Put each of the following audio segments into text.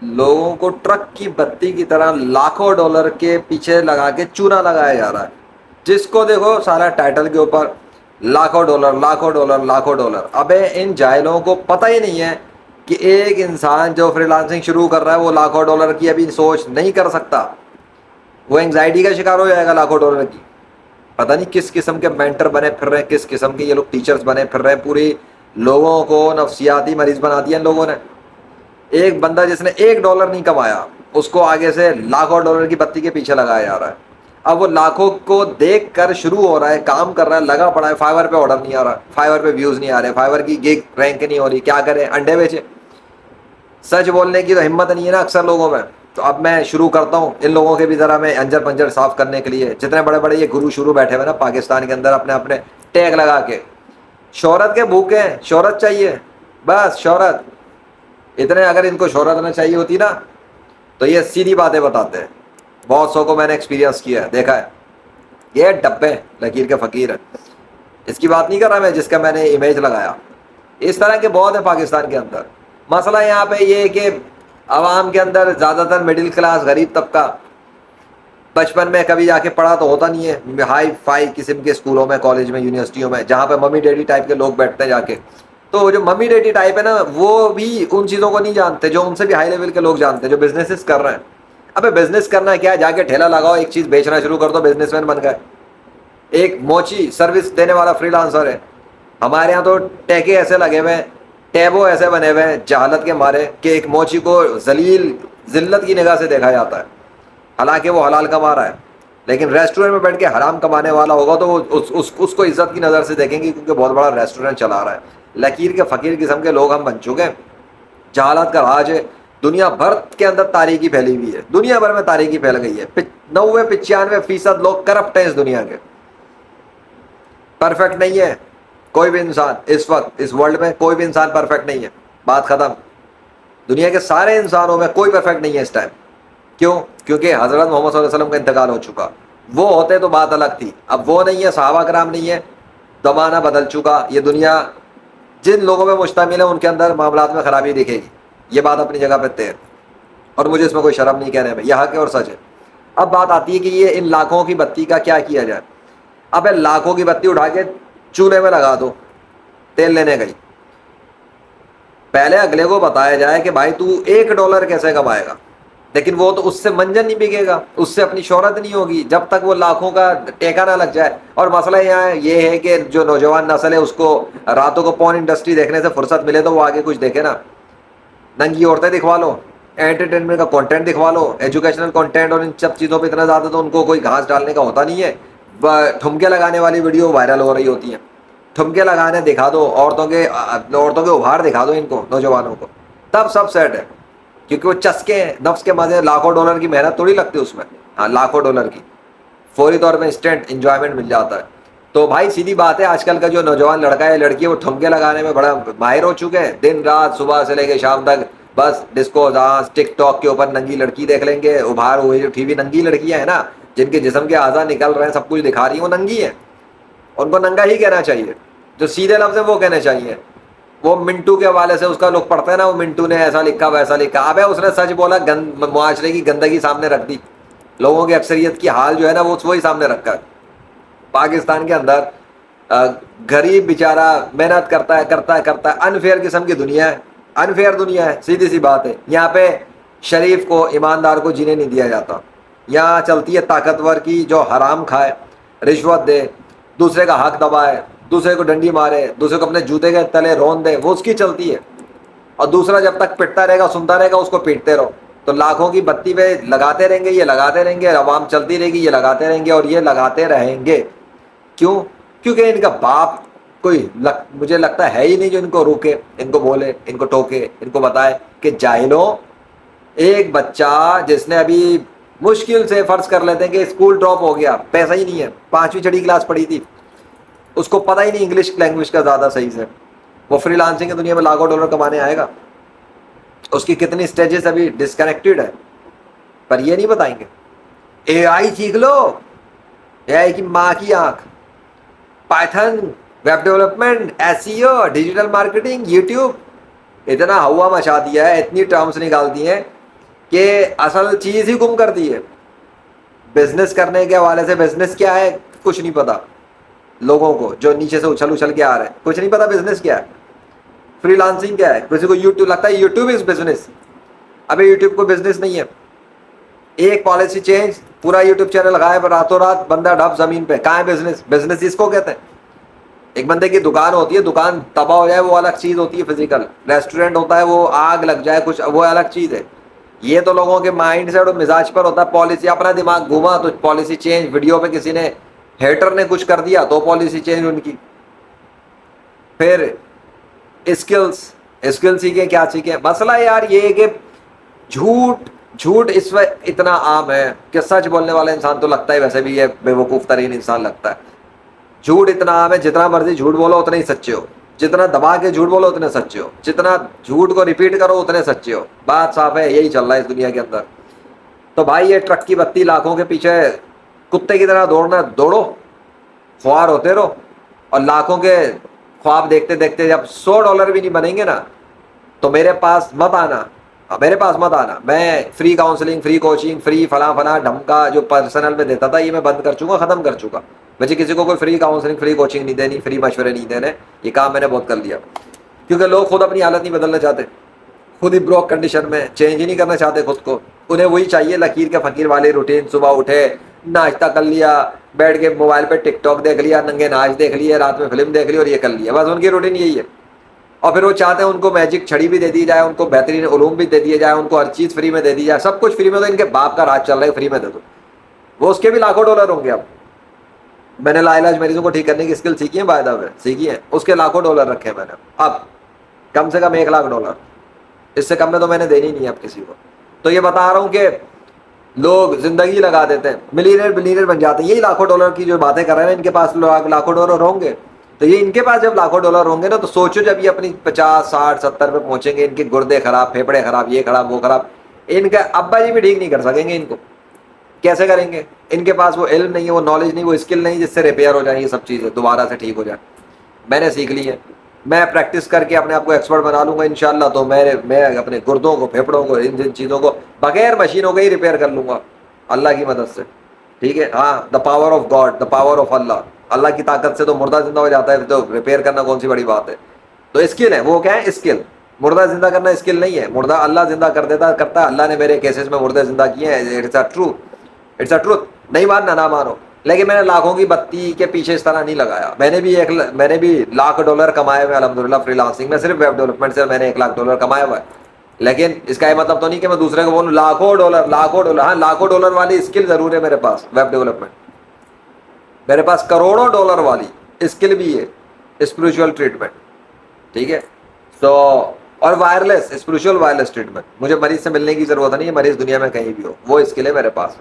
लोगों को ट्रक की बत्ती की तरह लाखों डॉलर के पीछे लगा के चूना लगाया जा रहा है। जिसको देखो सारा टाइटल के ऊपर लाखों डॉलर लाखों डॉलर लाखों डॉलर। अबे इन जाहिलों को पता ही नहीं है कि एक इंसान जो फ्रीलांसिंग शुरू कर रहा है वो लाखों डॉलर की अभी सोच नहीं कर सकता। वो एंग्जाइटी का शिकार हो जाएगा लाखों डॉलर की। पता नहीं किस किस्म के मेंटर बने फिर रहे हैं, किस किस्म के ये लोग टीचर्स बने फिर रहे हैं। पूरी लोगों को नफसियाती मरीज बना दिया इन लोगों ने। एक बंदा जिसने $1 नहीं कमाया उसको आगे से लाखों डॉलर की बत्ती के पीछे लगाया जा रहा है। अब वो लाखों को देख कर शुरू हो रहा है, काम कर रहा है, लगा पड़ा है। फाइवर पे ऑर्डर नहीं आ रहा, फाइवर पे व्यूज नहीं आ रहे, फाइवर की गिग रैंक नहीं हो रही। क्या करे, अंडे बेचे। सच बोलने की तो हिम्मत नहीं है ना अक्सर लोगों में। तो अब मैं शुरू करता हूँ इन लोगों के भी ज़रा मैं अंजर पंजर साफ करने के लिए। जितने बड़े बड़े ये गुरु शुरू बैठे हुए ना पाकिस्तान के अंदर अपने अपने टैग लगा के, शोहरत के भूखे हैं, शोहरत चाहिए, बस शोहरत। इतने अगर इनको शोहरत न चाहिए होती ना तो ये सीधी बातें बताते हैं। बहुत सौ को मैंने एक्सपीरियंस किया है, देखा है। ये डब्बे लकीर के फ़कीर है। इसकी बात नहीं कर रहा मैं जिसका मैंने इमेज लगाया। इस तरह के बहुत है पाकिस्तान के अंदर। मसला यहाँ पे ये है कि आवाम के अंदर ज़्यादातर मिडिल क्लास गरीब तबका बचपन में कभी जाके पढ़ा तो होता नहीं है हाई फाई किस्म के स्कूलों में, कॉलेज में, यूनिवर्सिटियों में, जहाँ पे मम्मी डैडी टाइप के लोग बैठते हैं जाके। तो जो मम्मी डैडी टाइप है ना वो भी उन चीज़ों को नहीं जानते जो उनसे भी हाई लेवल के लोग जानते हैं, जो बिजनेसेस कर रहे हैं। अबे बिजनेस करना है क्या है, जाके ठेला लगाओ, एक चीज़ बेचना शुरू कर दो, बिजनेसमैन बन गए। एक मोची सर्विस देने वाला फ्रीलांसर है। हमारे यहाँ तो टैके ऐसे लगे हुए हैं, टैबो ऐसे बने हुए हैं जहालत के मारे कि एक मोची को जलील जिल्लत की निगाह से देखा जाता है, हालांकि वो हलाल कमा रहा है। लेकिन रेस्टोरेंट में बैठ के हराम कमाने वाला होगा तो वो उसको इज्जत की नज़र से देखेंगे क्योंकि बहुत बड़ा रेस्टोरेंट चला रहा है। लकीर के फ़कीर किस्म के लोग हम बन चुके हैं। जहालत का राज है। दुनिया भर के अंदर तारीकी फैली हुई है, दुनिया भर में तारीकी फैल गई है। 90-95% लोग करप्ट हैं इस दुनिया के। परफेक्ट नहीं है कोई भी इंसान इस वक्त, इस वर्ल्ड में कोई भी इंसान परफेक्ट नहीं है। बात खत्म। दुनिया के सारे इंसानों में कोई परफेक्ट नहीं है इस टाइम। क्यों? क्योंकि हज़रत मोहम्मद सल्लल्लाहु अलैहि वसल्लम का इंतकाल हो चुका। वो होते तो बात अलग थी, अब वो नहीं है, सहाबा कराम नहीं है, ज़माना बदल चुका। ये दुनिया जिन लोगों में मुश्तमिल है उनके अंदर मामलात में खराबी दिखेगी। ये बात अपनी जगह पे तय है और मुझे इसमें कोई शर्म नहीं कहने में, यह हक है और सच है। अब बात आती है कि ये इन लाखों की बत्ती का क्या किया जाए। अब लाखों की बत्ती उठा के चूल्हे में लगा दो, तेल लेने गई। पहले अगले को बताया जाए कि भाई तू $1 कैसे कमाएगा, लेकिन वो तो उससे मंजन नहीं बिकेगा, उससे अपनी शोहरत नहीं होगी जब तक वो लाखों का टेका ना लग जाए। और मसला यहाँ ये है कि जो नौजवान नस्ल है उसको रातों को पॉर्न इंडस्ट्री देखने से फुर्सत मिले तो वो आगे कुछ देखे ना। नंगी औरतें दिखवा लो, एंटरटेनमेंट का कंटेंट दिखवा लो, एजुकेशनल कंटेंट, और इन सब चीज़ों पे इतना ज़्यादा तो उनको कोई घास डालने का होता नहीं है। ठुमके लगाने वाली वीडियो वायरल हो रही होती है। ठुमके लगाने दिखा दो, औरतों के उभार दिखा दो इनको, नौजवानों को, तब सब सेट है। क्योंकि वो चस्के हैं, नफ्स के मजे, लाखों डॉलर की मेहनत थोड़ी लगती है उसमें। हाँ, लाखों डॉलर की फौरी तौर पे इंस्टेंट इंजॉयमेंट मिल जाता है। तो भाई सीधी बात है, आजकल का जो नौजवान लड़का है लड़की है वो ठुमके लगाने में बड़ा माहिर हो चुके हैं। दिन रात सुबह से लेकर शाम तक बस डिस्को डांस, टिकटॉक के ऊपर नंगी लड़की देख लेंगे, उभार हुए जो टीवी नंगी लड़कियां है ना, जिनके जिस्म के आज़ा निकल रहे हैं, सब कुछ दिखा रही है, वो नंगी है। उनको नंगा ही कहना चाहिए, जो सीधे लफ्ज़ है वो कहने चाहिए। वो मिंटू के हवाले से उसका लोग पढ़ते हैं ना, वो मिंटू ने ऐसा लिखा वैसा लिखा। अबे उसने सच बोला, मुआशरे की गंदगी सामने रख दी, लोगों की अक्सरियत की हाल जो है ना वो वही सामने रखा है। पाकिस्तान के अंदर गरीब बेचारा मेहनत करता है। अनफेयर किस्म की दुनिया है, अनफेयर दुनिया है, सीधी सी बात है। यहाँ पे शरीफ को, ईमानदार को जीने नहीं दिया जाता। यहाँ चलती है ताकतवर की जो हराम खाए, रिश्वत दे, दूसरे का हक दबाए, दूसरे को डंडी मारे, दूसरे को अपने जूते के तले रोन दे, वो उसकी चलती है। और दूसरा जब तक पिटता रहेगा, सुनता रहेगा, उसको पीटते रहो। तो लाखों की बत्ती पे लगाते रहेंगे, ये लगाते रहेंगे, अवाम चलती रहेगी, ये लगाते रहेंगे और ये लगाते रहेंगे। क्यों? क्योंकि इनका बाप कोई मुझे लगता है ही नहीं जो इनको रोके, इनको बोले, इनको टोके, इनको बताए कि जाहिलों, एक बच्चा जिसने अभी मुश्किल से फर्ज कर लेते हैं कि स्कूल ड्रॉप हो गया, पैसा ही नहीं है, 5वीं छठी क्लास पढ़ी थी, उसको पता ही नहीं इंग्लिश लैंग्वेज का ज़्यादा सही से, वो फ्रीलांसिंग की दुनिया में लाखों डॉलर कमाने आएगा। उसकी कितनी स्टेजेस अभी डिस्कनेक्टेड है, पर ये नहीं बताएंगे। एआई सीख लो, एआई की माँ की आंख, Python, web development, SEO, digital marketing, YouTube, इतना हवा मचा दिया है, इतनी टर्म्स निकाल दी हैं कि असल चीज ही गुम कर दी है। बिजनेस करने के हवाले से बिजनेस क्या है कुछ नहीं पता लोगों को, जो नीचे से उछल उछल के आ रहे हैं कुछ नहीं पता बिजनेस क्या है, फ्रीलांसिंग क्या है। किसी को यूट्यूब लगता है यूट्यूब इज बिजनेस, अबे यूट्यूब को बिजनेस नहीं है। एक पॉलिसी चेंज, पूरा यूट्यूब चैनल गायब, रातों रात बंदा ढप जमीन पे, कहाँ है बिजनेस? बिजनेस इसको कहते हैं। एक बंदे की दुकान होती है, दुकान तबाह हो जाए वो अलग चीज होती है फिजिकल, रेस्टोरेंट होता है वो आग लग जाए कुछ, वो अलग चीज है। ये तो लोगों के माइंड सेट और मिजाज पर होता है। पॉलिसी, अपना दिमाग घूमा तो पॉलिसी चेंज, वीडियो पे किसी ने हेटर ने कुछ कर दिया तो पॉलिसी चेंज उनकी। फिर स्किल्स, स्किल सीखे क्या सीखे, मसला यार ये है कि झूठ, झूठ इस वक्त इतना आम है कि सच बोलने वाला इंसान तो लगता है वैसे भी ये बेवकूफ तरीन इंसान लगता है। झूठ इतना आम है, जितना मर्जी झूठ बोलो उतने ही सच्चे हो, जितना दबा के झूठ बोलो उतने सच्चे हो, जितना झूठ को रिपीट करो उतने सच्चे हो। बात साफ है, यही चल रहा है इस दुनिया के अंदर। तो भाई ये ट्रक की बत्ती लाखों के पीछे कुत्ते की तरह दौड़ना, दौड़ो, ख्वार होते रहो, और लाखों के ख्वाब देखते देखते जब $100 भी नहीं बनेंगे ना तो मेरे पास मत आना, मेरे पास मत आना। मैं free counselling, free coaching, free फला फला ढमका जो पर्सनल में देता था ये मैं बंद कर चुका, खत्म कर चुका। मुझे किसी को कोई फ्री काउंसलिंग, फ्री कोचिंग नहीं देनी, फ्री मशवरे नहीं देने, ये काम मैंने बहुत कर लिया। क्योंकि लोग खुद अपनी हालत नहीं बदलना चाहते, खुद ही ब्रोक कंडीशन में, चेंज ही नहीं करना चाहते खुद को। उन्हें वही चाहिए लकीर के फकीर वाले रूटीन, सुबह उठे, नाश्ता कर लिया, बैठ के मोबाइल पे टिकटॉक देख लिया, नंगे नाच देख लिए, रात में फिल्म देख ली और ये कर लिया, बस उनकी रूटीन यही है। और फिर वो चाहते हैं उनको मैजिक छड़ी भी दे दी जाए, उनको बेहतरीन उलूम भी दे दिया जाए, उनको हर चीज़ फ्री में दे दी जाए, सब कुछ फ्री में। तो इनके बाप का राज चल रहा है फ्री में दे दो, वो उसके भी लाखों डॉलर होंगे। अब मैंने लाइलाज मरीजों को ठीक करने की स्किल सीखी है, बाय द वे सीखी है, उसके लाखों डॉलर रखे हैं मैंने। अब कम से कम $1,00,000, इससे कम में तो मैंने देनी नहीं है अब किसी को। तो ये बता रहा हूँ कि लोग जिंदगी लगा देते हैं, मिलीनियर बिलीनियर बन जाते हैं। यही लाखों डॉलर की जो बातें कर रहे हैं, इनके पास लाखों डॉलर होंगे। तो ये इनके पास जब लाखों डॉलर होंगे ना तो सोचो जब ये अपनी 50, 60, 70 पे पहुंचेंगे, इनके गुर्दे खराब, फेफड़े खराब, ये खराब, वो खराब, इनका अब्बा जी भी ठीक नहीं कर सकेंगे इनको। कैसे करेंगे? इनके पास वो इल्म नहीं है, वो नॉलेज नहीं, वो स्किल नहीं जिससे रिपेयर हो जाए ये सब चीज़ें, दोबारा से ठीक हो जाए। मैंने सीख ली है, मैं प्रैक्टिस करके अपने आप को एक्सपर्ट बना लूंगा इंशाल्लाह। तो मैं अपने गुर्दों को, फेफड़ों को, इन चीज़ों को बगैर मशीनों के ही रिपेयर कर लूंगा अल्लाह की मदद से। ठीक है, हाँ, the power of God, the power of Allah, Allah की ताकत से तो मुर्दा जिंदा हो जाता है, तो रिपेयर करना कौन सी बड़ी बात है। तो स्किल है, वो क्या है? स्किल। मुर्दा जिंदा करना स्किल नहीं है, मुर्दा अल्लाह जिंदा कर देता, करता है। अल्लाह ने मेरे केसेस में मुर्दे जिंदा किए हैं, it's a truth, it's a truth. नहीं मानना ना मानो, लेकिन मैंने लाखों की बत्ती के पीछे इस तरह नहीं लगाया। मैंने भी $1,00,000 कमाए हुए अल्हम्दुलिल्लाह फ्रीलांसिंग में, सिर्फ वेब डेवलपमेंट से मैंने $1,00,000 कमाया हुआ है। लेकिन इसका ये मतलब तो नहीं कि मैं दूसरे को बोलूँ लाखों डॉलर, लाखों डॉलर। हाँ, लाखों डॉलर वाली स्किल जरूर है मेरे पास वेब डेवलपमेंट, मेरे पास करोड़ों डॉलर वाली स्किल भी है, स्पिरिचुअल ट्रीटमेंट। ठीक है, तो और वायरलेस, स्पिरिचुअल वायरलेस ट्रीटमेंट। मुझे मरीज से मिलने की जरूरत नहीं है, मरीज दुनिया में कहीं भी हो, वो स्किल है मेरे पास।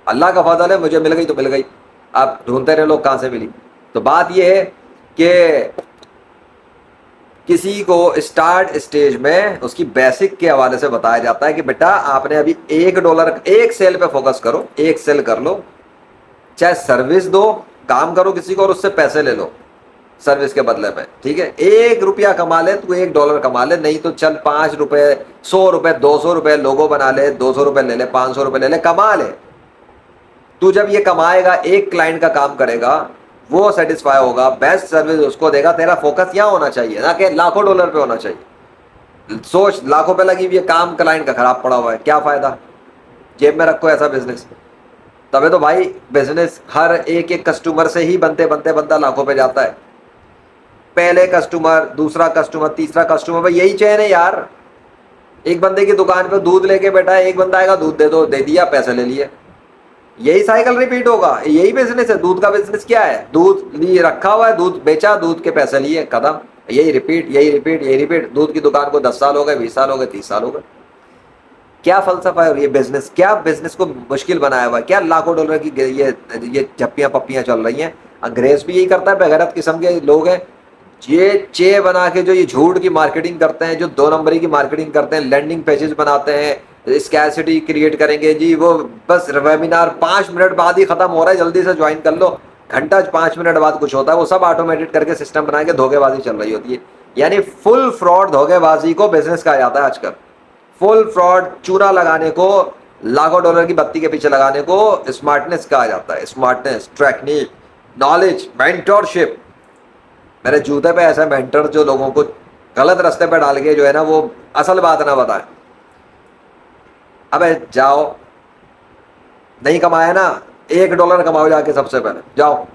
अल्लाह का फजल है, मुझे मिल गई तो मिल गई, आप ढूंढते रहे लोग कहाँ से मिली। तो बात यह है कि किसी को स्टार्ट स्टेज में उसकी बेसिक के हवाले से बताया जाता है कि बेटा आपने अभी $1, एक सेल पे फोकस करो, एक सेल कर लो, चाहे सर्विस दो, काम करो किसी को और उससे पैसे ले लो सर्विस के बदले में। ठीक है, ₹1 कमा ले तू, $1 कमा ले, नहीं तो चल ₹5, ₹100, ₹200 लोगो बना ले, ₹200 ले ले, ₹500 ले ले, कमा ले। तू जब ये कमाएगा, एक क्लाइंट का काम करेगा, वो सेटिस्फाई होगा, बेस्ट सर्विस उसको देगा। तेरा फोकस यहाँ होना चाहिए ना कि लाखों डॉलर पे होना चाहिए। सोच, लाखों पे लगी हुई काम, क्लाइंट का खराब पड़ा हुआ है, क्या फायदा? जेब में रखो ऐसा बिजनेस। तबे तो भाई बिजनेस हर एक एक कस्टमर से ही बनते बनते बंदा लाखों पे जाता है। पहले कस्टमर, दूसरा कस्टमर, तीसरा कस्टमर, भाई यही चैन है यार। एक बंदे की दुकान पे दूध लेके बैठा है, एक बंदा आएगा, दूध दे दो, दे दिया, पैसे ले लिए, यही साइकिल रिपीट होगा। यही बिजनेस है, दूध का बिजनेस क्या है? दूध लिए रखा हुआ है, दूध बेचा, दूध के पैसे लिए, कदम, यही रिपीट, यही रिपीट, यही रिपीट। दूध की दुकान को 10 साल हो गए, 20 साल हो गए, 30 साल हो गए। क्या फलसफा है? और ये बिजनेस, क्या बिजनेस को मुश्किल बनाया हुआ है? क्या लाखों डॉलर की ये झप्पियां पप्पियां चल रही हैं? अंग्रेज भी यही करता है, बेगैरत किस्म के लोग हैं। ये चे बना के जो ये झूठ की मार्केटिंग करते हैं, जो 2 नंबरी की मार्केटिंग करते हैं, लैंडिंग पेजेस बनाते हैं, स्कैरसिटी क्रिएट करेंगे जी, वो बस वेबिनार 5 मिनट बाद ही खत्म हो रहा है, जल्दी से ज्वाइन कर लो, घंटा 5 मिनट बाद कुछ होता है, वो सब ऑटोमेटेड करके सिस्टम बना के धोखेबाजी चल रही होती है। यानी फुल फ्रॉड धोखेबाजी को बिजनेस कहा जाता है आजकल। फुल फ्रॉड चूना लगाने को, लाखों डॉलर की बत्ती के पीछे लगाने को स्मार्टनेस कहा जाता है। Smartness, technique, knowledge, mentorship. मेरे जूते पे ऐसा मेंटर जो लोगों को गलत रास्ते पे डाल के जो है ना वो असल बात ना बताए। अबे जाओ, नहीं कमाया ना, $1 कमाओ जाके, सबसे पहले जाओ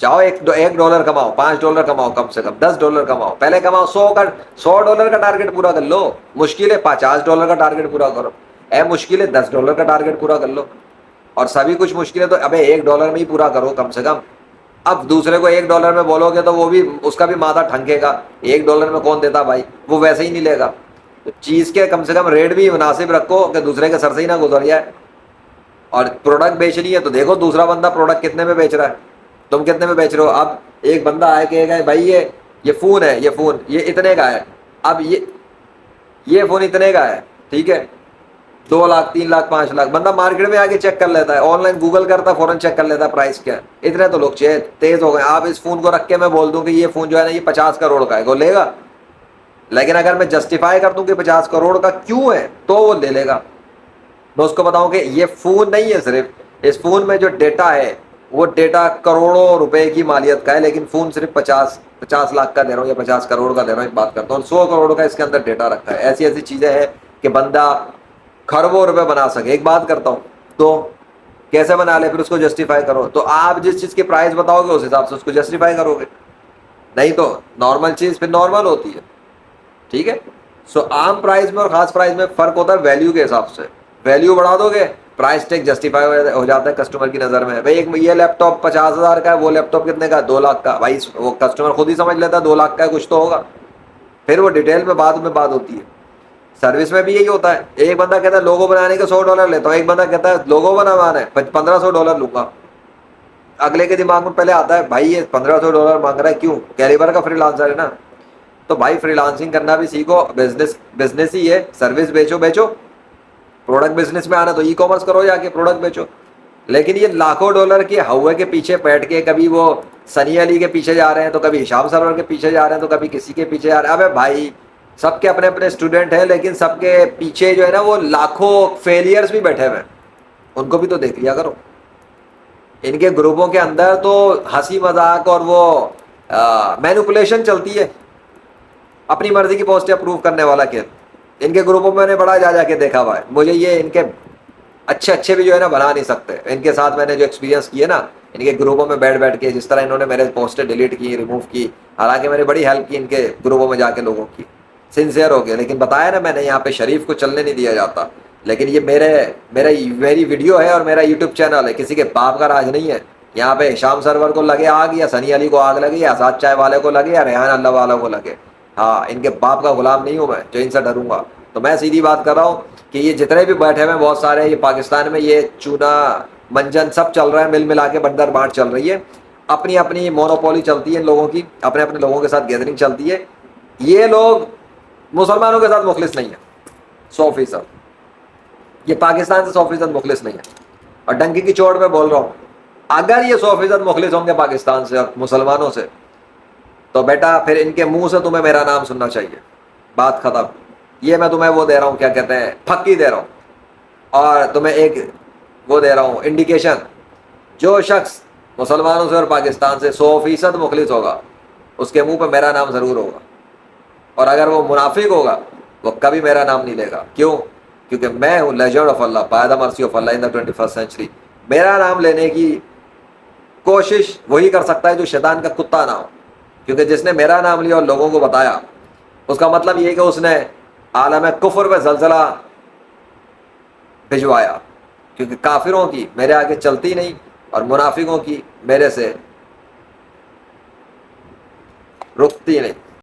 जाओ, $1 कमाओ, $5 कमाओ, कम से कम $10 कमाओ, पहले कमाओ 100 का टारगेट पूरा कर लो। मुश्किल है $50 का टारगेट पूरा करो, मुश्किल है $10 का टारगेट पूरा कर लो। और सभी कुछ मुश्किल है तो अबे $1 में ही पूरा करो कम से कम। अब दूसरे को $1 में बोलोगे तो वो भी, उसका भी माथा ठनकेगा। $1 में कौन देता भाई, वो वैसे ही नहीं लेगा। तो चीज के कम से कम रेट भी मुनासिब रखो कि दूसरे के सर से ही ना गुजर जाए। और प्रोडक्ट बेचनी है तो देखो दूसरा बंदा प्रोडक्ट कितने में बेच रहा है, तुम कितने में बेच रहे हो। अब एक बंदा आए कहेगा भाई ये फोन है, ये फोन ये इतने का है, अब ये फोन इतने का है, ठीक है, 2 लाख, 3 लाख, 5 लाख। बंदा मार्केट में आके चेक कर लेता है, ऑनलाइन गूगल करता है, फौरन चेक कर लेता है प्राइस क्या है। इतने तो लोग तेज हो गए। आप इस फोन को रख के मैं बोल दूं कि ये फोन जो है ना ये 50 करोड़ का है, वो लेगा। लेकिन अगर मैं जस्टिफाई कर दूं कि 50 करोड़ का क्यों है तो वो ले लेगा। मैं उसको बताऊं कि ये फोन नहीं है, सिर्फ इस फोन में जो डेटा है वो डेटा करोड़ों रुपए की मालियत का है, लेकिन फोन सिर्फ 50 लाख का दे रहा हूँ या 50 करोड़ का दे रहा हूँ, एक बात करता हूँ। 100 करोड़ का इसके अंदर डेटा रखा है। ऐसी ऐसी चीजें हैं कि बंदा खरबों रुपए बना सके। एक बात करता हूँ, तो कैसे बना ले, फिर उसको जस्टिफाई करो। तो आप जिस चीज की प्राइस बताओगे उस हिसाब से उसको जस्टिफाई करोगे, नहीं तो नॉर्मल चीज फिर नॉर्मल होती है, ठीक है। सो आम प्राइस में और खास प्राइस में फर्क होता है वैल्यू के हिसाब से। वैल्यू बढ़ा दोगे, प्राइस टैग जस्टिफाई हो जाता है कस्टमर की नजर में। भाई एक ये लैपटॉप 50,000 का है, वो लैपटॉप कितने का, 2 लाख का। भाई वो कस्टमर खुद ही समझ लेता है 2 लाख का है, कुछ तो होगा। फिर वो डिटेल में बाद होती है। सर्विस में भी यही होता है। एक बंदा कहता है लोगो बनाने के $100 लेता हूँ, एक बंदा कहता है लोगो बनवाना है $1,500 लूंगा। अगले के दिमाग में पहले आता है भाई ये $1,500 मांग रहा है, क्यों, कैलिबर का फ्रीलांसर है ना। तो भाई फ्रीलांसिंग करना भी सीखो, बिजनेस ही है, सर्विस बेचो। प्रोडक्ट बिजनेस में आना तो ई कॉमर्स करो, जाके प्रोडक्ट बेचो। लेकिन ये लाखों डॉलर के हवा के पीछे बैठ के, कभी वो सनी अली के पीछे जा रहे हैं, तो कभी हिशाम सरवर के पीछे जा रहे हैं, तो कभी किसी के पीछे जा रहे हैं। अबे भाई सबके अपने अपने स्टूडेंट हैं, लेकिन सबके पीछे जो है ना वो लाखों फेलियर्स भी बैठे हुए हैं, उनको भी तो देख लिया करो। इनके ग्रुपों के अंदर तो हंसी मजाक और वो मैनिपुलेशन चलती है, अपनी मर्जी की पोस्ट अप्रूव करने वाला खेल। इनके ग्रुपों में मैंने बड़ा जा जाके देखा हुआ है। मुझे ये इनके अच्छे भी जो है ना बना नहीं सकते। इनके साथ मैंने जो एक्सपीरियंस किए ना, इनके ग्रुपों में बैठ के जिस तरह इन्होंने मेरे पोस्टें डिलीट की, रिमूव की, हालांकि मैंने बड़ी हेल्प की इनके ग्रुपों में जाके लोगों की, सिंसियर हो गया। लेकिन बताया ना मैंने, यहाँ पे शरीफ को चलने नहीं दिया जाता। लेकिन ये मेरी वीडियो है और मेरा यूट्यूब चैनल है, किसी के बाप का राज नहीं है। यहाँ पे शाम सरवर को लगे आग, या सनी अली को आग लगे, या आजाद चाय वाले को लगे, या रेहान अल्लाह वालों को लगे, हाँ, इनके बाप का गुलाम नहीं हूँ मैं जो इनसे डरूंगा। तो मैं सीधी बात कर रहा हूँ कि ये जितने भी बैठे हुए बहुत सारे, ये पाकिस्तान में ये चूना मंजन सब चल रहा है, मिल मिला के बंदर बांट चल रही है, अपनी अपनी मोनोपोली चलती है इन लोगों की, अपने अपने लोगों के साथ गैदरिंग चलती है। ये लोग मुसलमानों के साथ मुखलिस नहीं है 100%। ये पाकिस्तान से 100% मुखलिस नहीं है। और डंकी की चोट में बोल रहा हूँ, अगर ये 100% मुखलिस होंगे पाकिस्तान से और मुसलमानों से, तो बेटा फिर इनके मुंह से तुम्हें मेरा नाम सुनना चाहिए, बात खत्म। ये मैं तुम्हें वो दे रहा हूँ, क्या कहते हैं, फक्की दे रहा हूँ। और तुम्हें एक वो दे रहा हूँ इंडिकेशन, जो शख्स मुसलमानों से और पाकिस्तान से 100% मुखलिस होगा उसके मुंह पे मेरा नाम ज़रूर होगा। और अगर वो मुनाफिक होगा वो कभी मेरा नाम नहीं लेगा। क्यों? क्योंकि मैं हूँ legend of Allah, by the mercy of Allah in the 21st century. मेरा नाम लेने की कोशिश वही कर सकता है जो शैतान का कुत्ता ना हो। क्योंकि जिसने मेरा नाम लिया और लोगों को बताया, उसका मतलब ये कि उसने आलम कुफर पे जलजला भिजवाया। क्योंकि काफिरों की मेरे आगे चलती नहीं और मुनाफिकों की मेरे से रुकती नहीं।